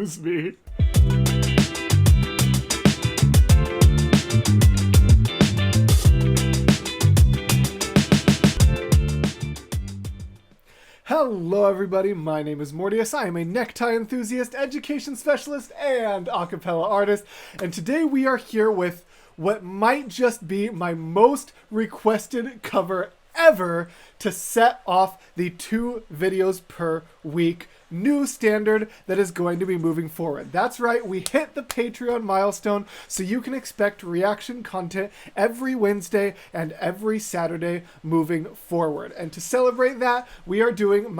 Excuse me. Hello everybody, my name is Mortius. I am a necktie enthusiast, education specialist, and acapella artist, and today we are here with what might just be my most requested cover ever to set off the 2 videos per week new standard that is going to be moving forward. That's right, we hit the Patreon milestone, so you can expect reaction content every Wednesday and every Saturday moving forward. And to celebrate that, we are doing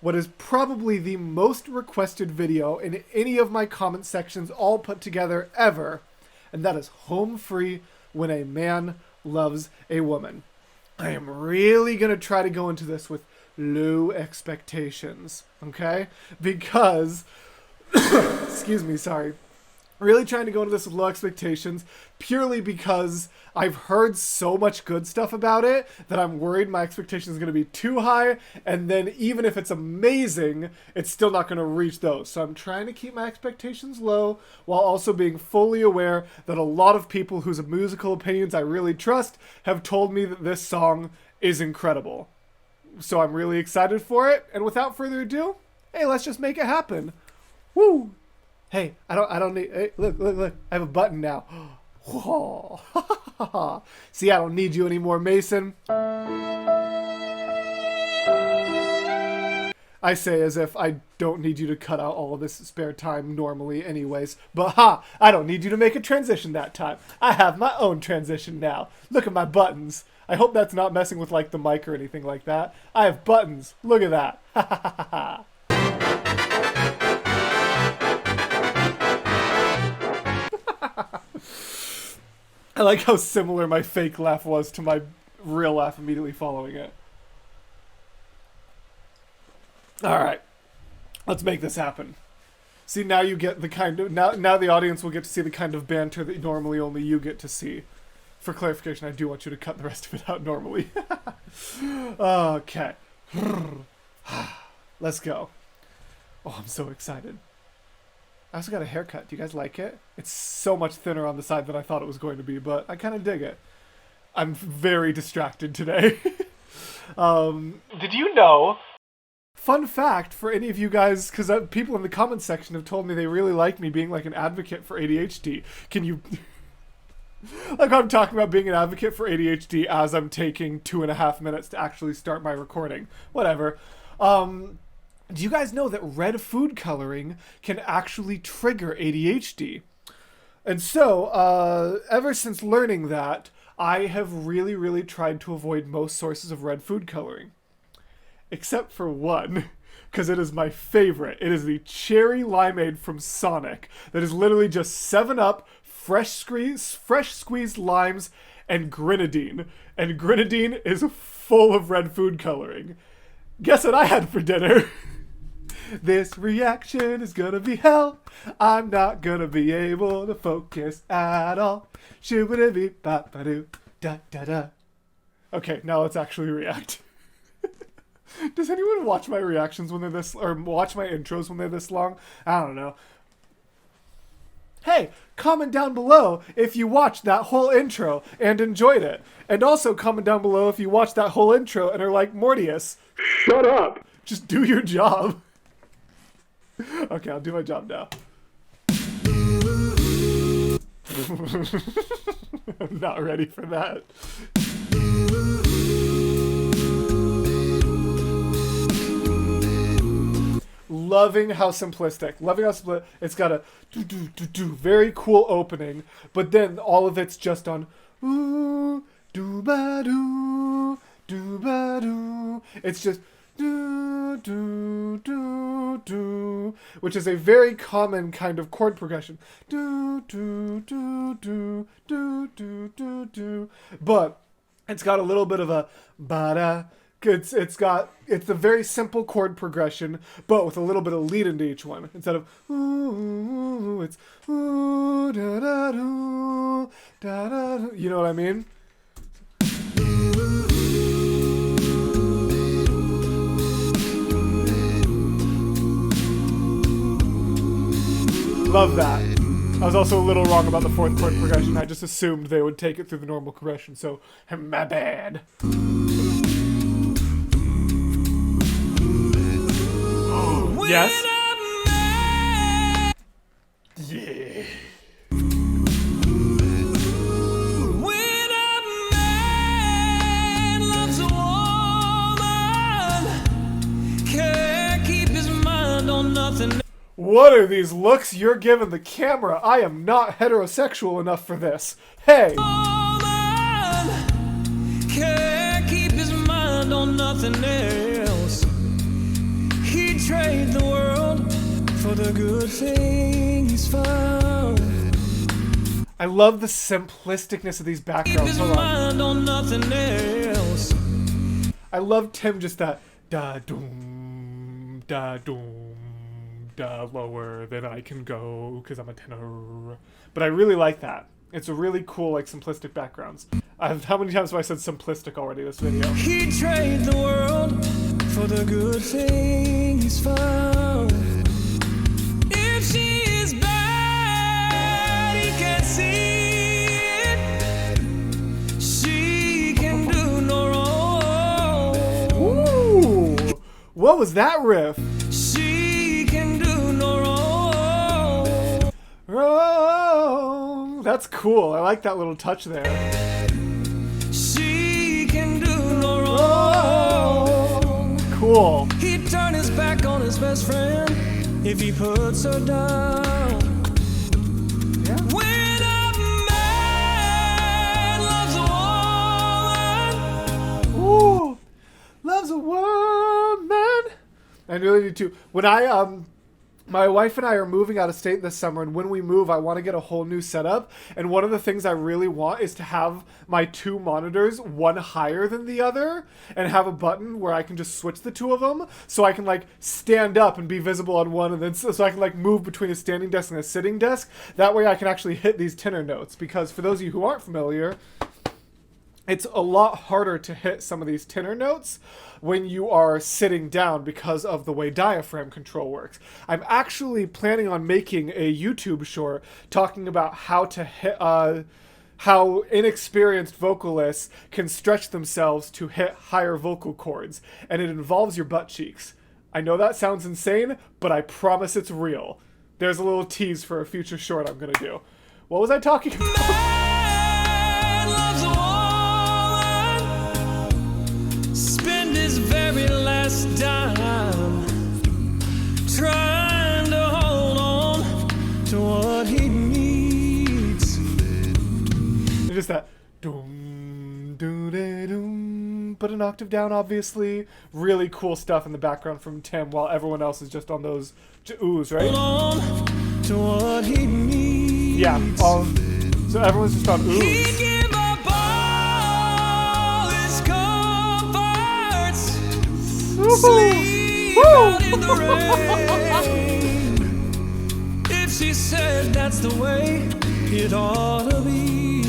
what is probably the most requested video in any of my comment sections all put together ever, and that is Home Free When a Man Loves a Woman. I am really going to try to go into this with low expectations, okay? Because, excuse me, sorry. Really trying to go into this with low expectations purely because I've heard so much good stuff about it that I'm worried my expectations are going to be too high, and then even if it's amazing, it's still not going to reach those. So I'm trying to keep my expectations low while also being fully aware that a lot of people whose musical opinions I really trust have told me that this song is incredible. So I'm really excited for it, and without further ado, hey, let's just make it happen. Woo! Hey, I don't need, hey, look, I have a button now. Whoa. See, I don't need you anymore, Mason. I say as if I don't need you to cut out all of this spare time normally anyways. But I don't need you to make a transition that time. I have my own transition now. Look at my buttons. I hope that's not messing with like the mic or anything like that. I have buttons. Look at that. I like how similar my fake laugh was to my real laugh immediately following it. Alright. Let's make this happen. See, now you get the kind of... Now the audience will get to see the kind of banter that normally only you get to see. For clarification, I do want you to cut the rest of it out normally. Okay. Let's go. Oh, I'm so excited. I also got a haircut. Do you guys like it? It's so much thinner on the side than I thought it was going to be, but I kind of dig it. I'm very distracted today. Did you know? Fun fact for any of you guys, because people in the comments section have told me they really like me being like an advocate for ADHD. Can you... like I'm talking about being an advocate for ADHD as I'm taking 2.5 minutes to actually start my recording. Whatever. Do you guys know that red food coloring can actually trigger ADHD? And so, ever since learning that, I have really tried to avoid most sources of red food coloring. Except for one, because it is my favorite. It is the cherry limeade from Sonic. That is literally just 7-Up, fresh squeezed limes, and grenadine. And grenadine is full of red food coloring. Guess what I had for dinner? This reaction is gonna be hell. I'm not gonna be able to focus at all. Shoo-ba-da-bee-ba-ba-doo, da-da-da. Okay, now let's actually react. Does anyone watch my reactions when they're this, or watch my intros when they're this long? I don't know. Hey, comment down below if you watched that whole intro and enjoyed it. And also comment down below if you watched that whole intro and are like, Mortius, shut up. Just do your job. Okay, I'll do my job now. I'm not ready for that. Loving how simplistic. Loving how simplistic. It's got a very cool opening, but then all of it's just on ooh, doo-ba-doo, doo-ba-doo. It's just do, do, do, do, which is a very common kind of chord progression. Do, do, do, do, do, do, do, do. But it's got a little bit of a ba-da. It's a very simple chord progression, but with a little bit of lead into each one. Instead of ooh, it's ooh, da, da, do, da, da, do. You know what I mean? Love that. I was also a little wrong about the fourth chord progression. I just assumed they would take it through the normal progression, so my bad. Yes? Yeah. What are these looks you're giving the camera? I am not heterosexual enough for this. Hey! Can't keep his mind on nothing else. He'd trade the world for the good things found. I love the simplisticness of these backgrounds. Hold on. I love Tim just that da-doom, da-doom. Lower than I can go because I'm a tenor. But I really like that. It's a really cool, like, simplistic backgrounds. How many times have I said simplistic already this video? He'd trade the world for the good things found. If she is bad, he can't see it. She can do no wrong. Ooh! What was that riff? Oh, that's cool. I like that little touch there. She can do no wrong. Cool. He'd turn his back on his best friend if he puts her down. Yeah. When a man loves a woman. Ooh, loves a woman. I really do too. When my wife and I are moving out of state this summer, and when we move, I want to get a whole new setup. And one of the things I really want is to have my two monitors, one higher than the other, and have a button where I can just switch the two of them, so I can like stand up and be visible on one, and then so I can like move between a standing desk and a sitting desk. That way I can actually hit these tenor notes, because for those of you who aren't familiar, it's a lot harder to hit some of these tenor notes when you are sitting down because of the way diaphragm control works. I'm actually planning on making a YouTube short talking about how to hit, how inexperienced vocalists can stretch themselves to hit higher vocal cords, and it involves your butt cheeks. I know that sounds insane, but I promise it's real. There's a little tease for a future short I'm gonna do. What was I talking about? Very last dime, trying to hold on to what he needs. And just that doom doo de doom, but an octave down, obviously. Really cool stuff in the background from Tim, while everyone else is just on those oohs, right? Hold on to what he needs. Yeah, so everyone's just on oohs. Sleep out in the rain. If she said that's the way it ought to be.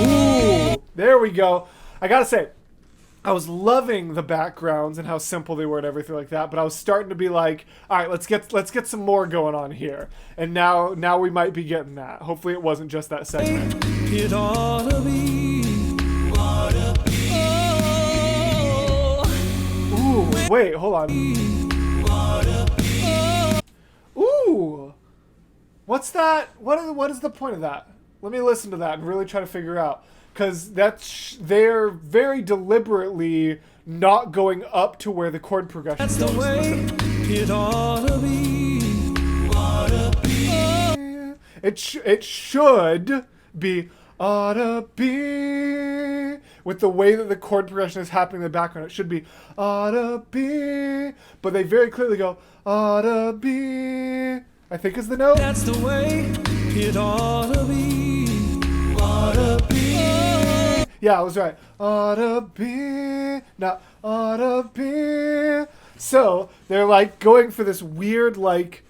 Ooh, there we go. I gotta say, I was loving the backgrounds and how simple they were and everything like that, but I was starting to be like, all right, let's get some more going on here. And now we might be getting that. Hopefully it wasn't just that segment. It ought to be. Ooh, wait, hold on. Ooh! What's that? What is the point of that? Let me listen to that and really try to figure out. Because they're very deliberately not going up to where the chord progression goes. That's the way it ought to be. It should be ought to be. With the way that the chord progression is happening in the background, it should be ought to be. But they very clearly go ought to be, I think is the note. That's the way it ought to be. Ought to be. Yeah, I was right. Ought to be, not ought to be. So they're like going for this weird, like,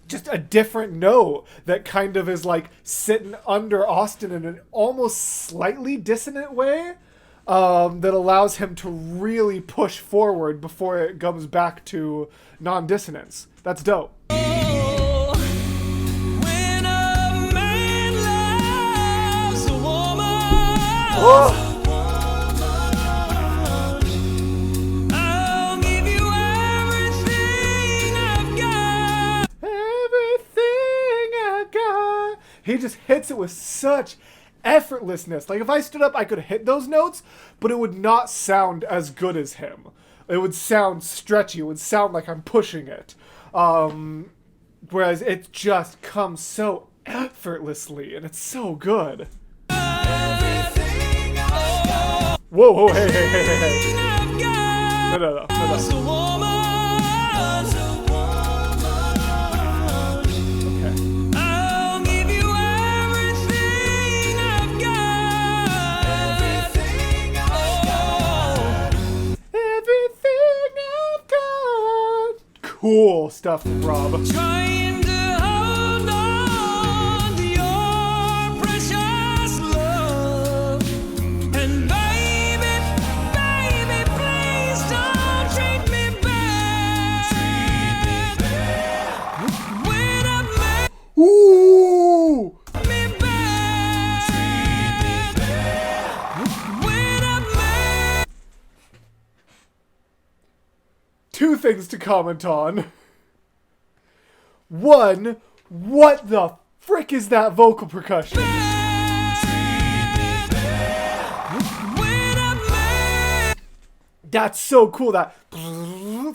just a different note that kind of is like sitting under Austin in an almost slightly dissonant way, that allows him to really push forward before it comes back to non-dissonance. That's dope. he just hits it with such effortlessness. Like if I stood up, I could hit those notes, but it would not sound as good as him. It would sound stretchy. It would sound like I'm pushing it. Whereas it just comes so effortlessly, and it's so good. Whoa, whoa, hey, hey, hey, hey, hey. No. Cool stuff from Rob. Trying to hold on to your precious love. And baby, please don't treat me bad. When I make Ooh! me bad. When I make Two things to comment on. One, what the frick is that vocal percussion? That's so cool, that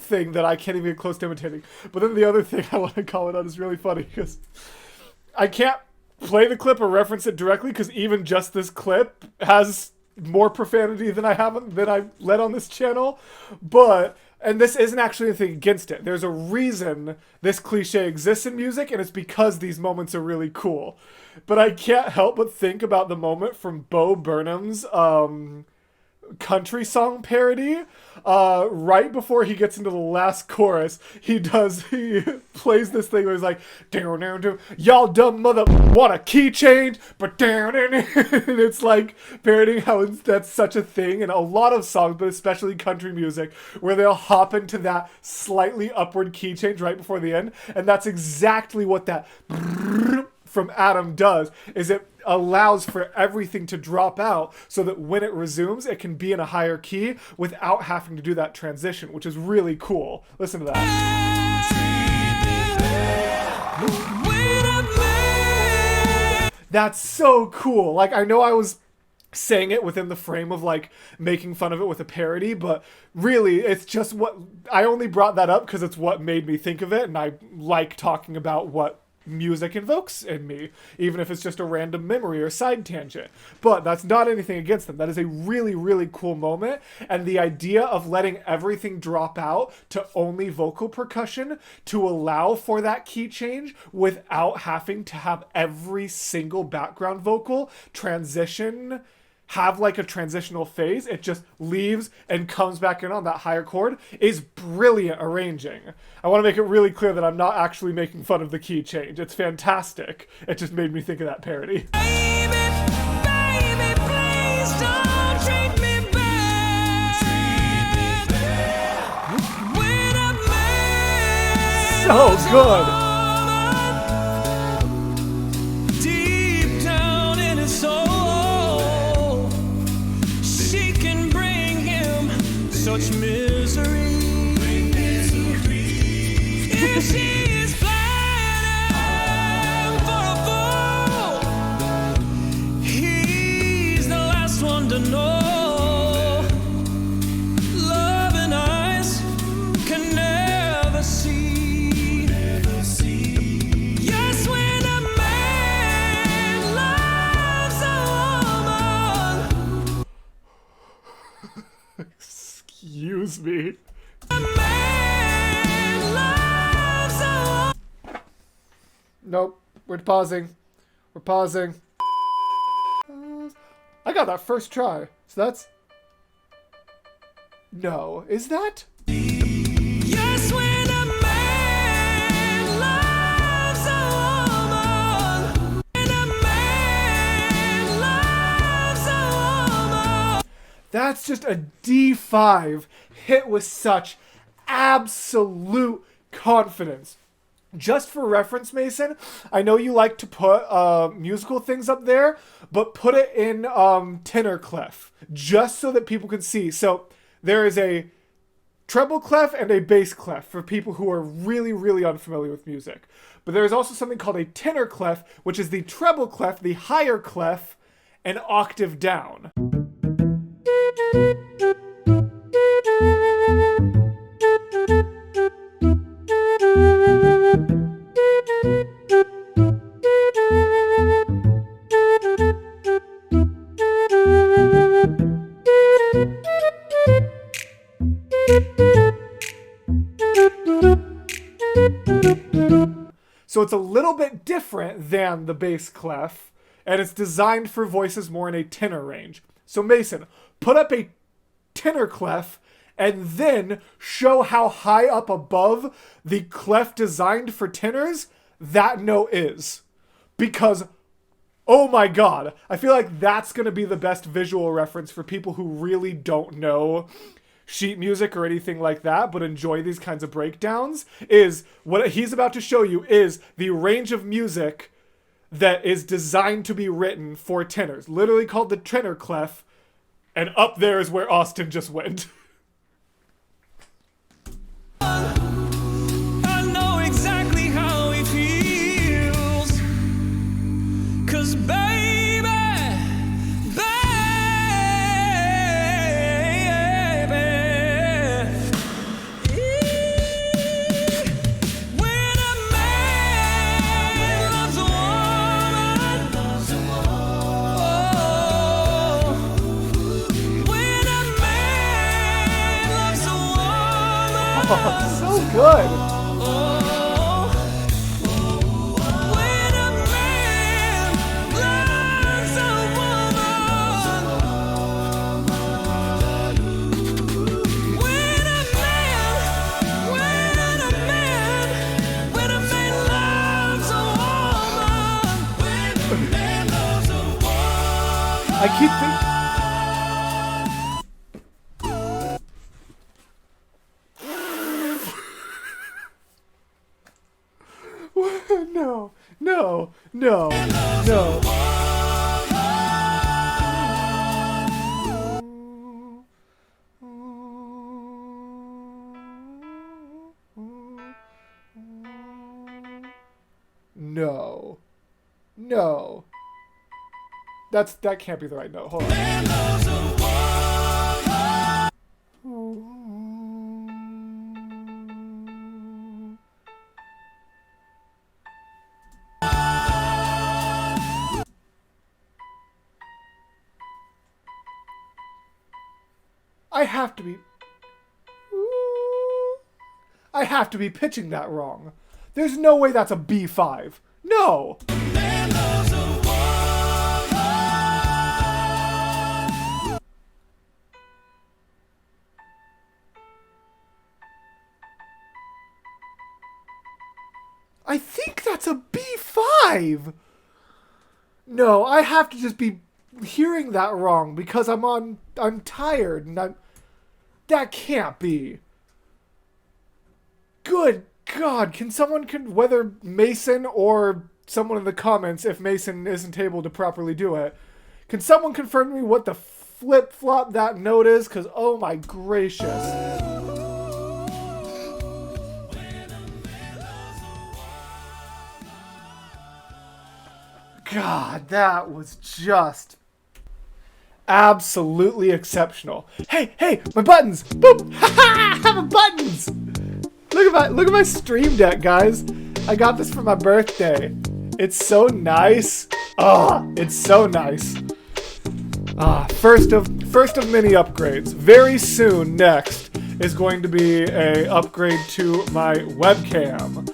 thing that I can't even get close to imitating. But then the other thing I want to comment on is really funny because I can't play the clip or reference it directly because even just this clip has more profanity than I let on this channel. But, and this isn't actually anything against it. There's a reason this cliche exists in music, and it's because these moments are really cool. But I can't help but think about the moment from Bo Burnham's country song parody. Right before he gets into the last chorus, he plays this thing where he's like, down, down, down, y'all dumb mother want a key change, but down, and it's like parodying how that's such a thing in a lot of songs, but especially country music, where they'll hop into that slightly upward key change right before the end, and that's exactly what that from Adam does, is it allows for everything to drop out so that when it resumes, it can be in a higher key without having to do that transition, which is really cool. Listen to that. That's so cool. Like, I know I was saying it within the frame of like making fun of it with a parody, but really it's just what I only brought that up because it's what made me think of it, and I like talking about what music invokes in me, even if it's just a random memory or side tangent. But that's not anything against them. That is a really, really cool moment, and the idea of letting everything drop out to only vocal percussion to allow for that key change without having to have every single background vocal transition have like a transitional phase, it just leaves and comes back in on that higher chord, is brilliant arranging. I want to make it really clear that I'm not actually making fun of the key change. It's fantastic. It just made me think of that parody. baby, please don't treat me bad. When I make So good. deep down in his soul, she can bring him such misery. If she is planning for a fool, he's the last one to know. Love and eyes can never see. Yes, when a man loves a woman, Excuse me. a man loves a woman. Nope. We're pausing. We're pausing. I got that first try. So that's... No. Is that? Yes, when a man loves a woman, when a man loves a woman. That's just a D5 hit with such absolute confidence. Just for reference, Mason, I know you like to put musical things up there, but put it in tenor clef, just so that people can see. So there is a treble clef and a bass clef for people who are really, really unfamiliar with music. But there is also something called a tenor clef, which is the treble clef, the higher clef, an octave down. So it's a little bit different than the bass clef, and it's designed for voices more in a tenor range. So Mason, put up a tenor clef and then show how high up above the clef designed for tenors that note is. Because, oh my god, I feel like that's going to be the best visual reference for people who really don't know sheet music or anything like that, but enjoy these kinds of breakdowns. Is what he's about to show you is the range of music that is designed to be written for tenors, literally called the tenor clef, and up there is where Austin just went. I know exactly how it feels. 'Cause baby, when a man loves a woman, oh, when a man loves a woman, Oh, so good. when a man loves a woman, when a man loves a woman, I keep thinking. No, no, no, no. No. No. That can't be the right note. Hold on. I have to be pitching that wrong. There's no way that's a B5. No. I think that's a B5. No, I have to just be hearing that wrong because I'm tired and that can't be. Good God, whether Mason or someone in the comments, if Mason isn't able to properly do it, can someone confirm to me what the flip-flop that note is? Because, oh my gracious. God, that was just absolutely exceptional. Hey, my buttons! Boop! Ha ha! My buttons! Look at my stream deck, guys. I got this for my birthday. It's so nice. It's so nice. First of many upgrades. Very soon, next is going to be a upgrade to my webcam.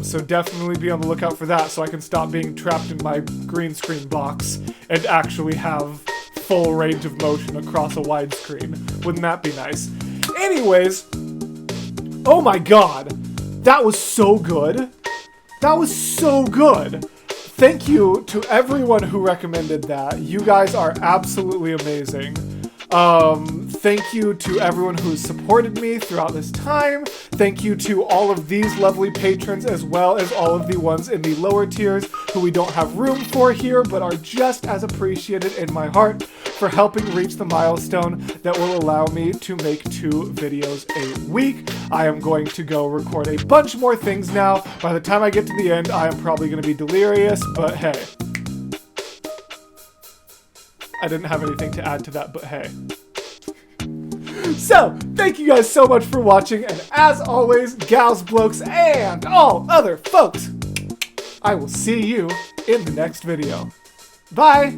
So definitely be on the lookout for that so I can stop being trapped in my green screen box and actually have full range of motion across a widescreen. Wouldn't that be nice? Anyways, oh my god, that was so good. That was so good. Thank you to everyone who recommended that. You guys are absolutely amazing. thank you to everyone who has supported me throughout this time. Thank you to all of these lovely patrons, as well as all of the ones in the lower tiers who we don't have room for here, but are just as appreciated in my heart, for helping reach the milestone that will allow me to make 2 videos a week. I am going to go record a bunch more things now. By the time I get to the end, I am probably going to be delirious, but hey. I didn't have anything to add to that, but hey. So, thank you guys so much for watching, and as always, gals, blokes, and all other folks, I will see you in the next video. Bye!